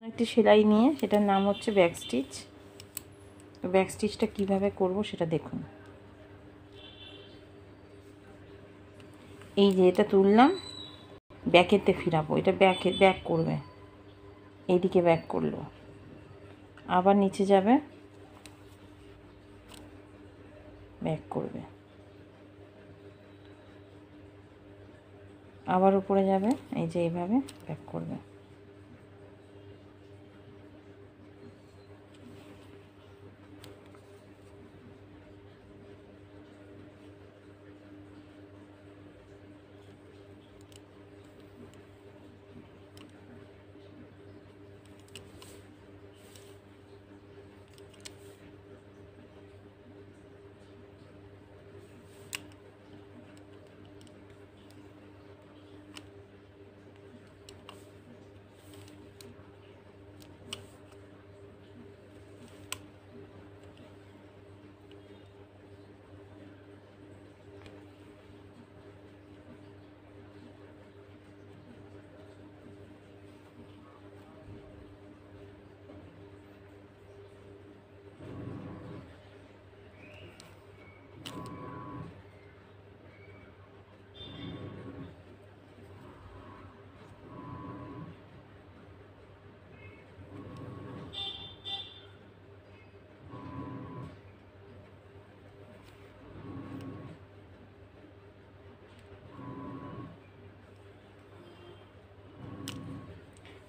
একটি সেলাই নিয়ে সেটার নাম হচ্ছে ব্যাক স্টিচ। তো ব্যাক স্টিচটা কীভাবে করব সেটা দেখুন। এই যে এটা তুললাম, ব্যাকেতে ফিরাবো, এটা ব্যাক করবে, এইদিকে ব্যাক করলো, আবার নিচে যাবে, ব্যাক করবে, আবার উপরে যাবে, এই যে এইভাবে ব্যাক করবে।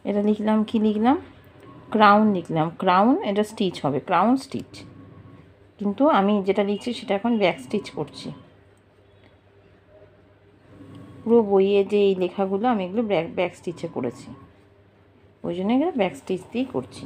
এটা লিখলাম, কি লিখলাম, ক্রাউন লিখলাম, ক্রাউন, এটা স্টিচ হবে, ক্রাউন স্টিচ। কিন্তু আমি যেটা লিখছি সেটা এখন ব্যাক স্টিচ করছি। পুরো বইয়ে যে এই লেখাগুলো আমি এগুলো ব্যাক স্টিচে করেছি, ওই জন্য এগুলো ব্যাক স্টিচ দিয়েই করছি।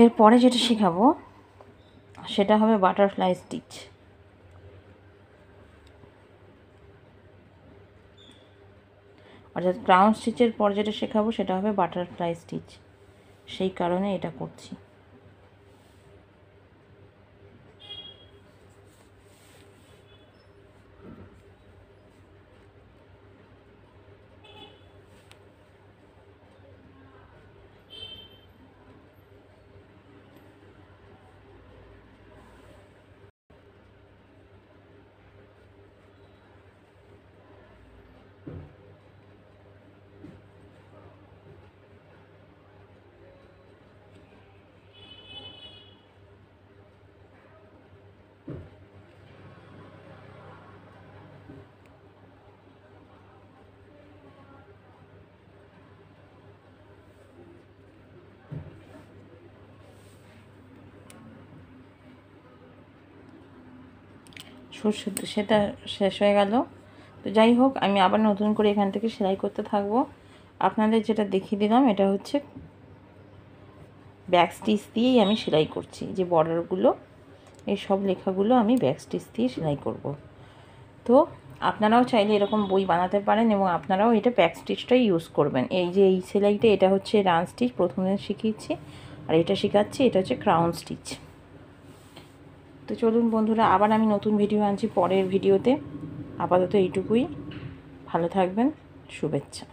এরপরে যেটা শেখাবো সেটা হবে বাটারফ্লাই স্টিচ। অর্থাৎ ক্রাউন স্টিচের পর যেটা শেখাবো সেটা হবে বাটারফ্লাই স্টিচ, সেই কারণে এটা করছি। সেটা শেষ হয়ে গেল। তো যাই হোক, আমি আবার নতুন করে এখান থেকে সেলাই করতে থাকবো। আপনাদের যেটা দেখিয়ে দিলাম এটা হচ্ছে ব্যাক স্টিচ দিয়েই আমি সেলাই করছি। যে বর্ডারগুলো, এই সব লেখাগুলো আমি ব্যাক স্টিচ দিয়ে সেলাই করব। তো আপনারাও চাইলে এরকম বই বানাতে পারেন এবং আপনারাও এটা ব্যাক স্টিচটাই ইউজ করবেন। এই যে এই সেলাইটা, এটা হচ্ছে রান স্টিচ প্রথমে শিখিয়েছি, আর এটা শেখাচ্ছি, এটা হচ্ছে ক্রাউন স্টিচ। তো চলুন বন্ধুরা, আবার আমি নতুন ভিডিও আনছি পরের ভিডিওতে। আপাতত এইটুকুই। ভালো থাকবেন, শুভেচ্ছা।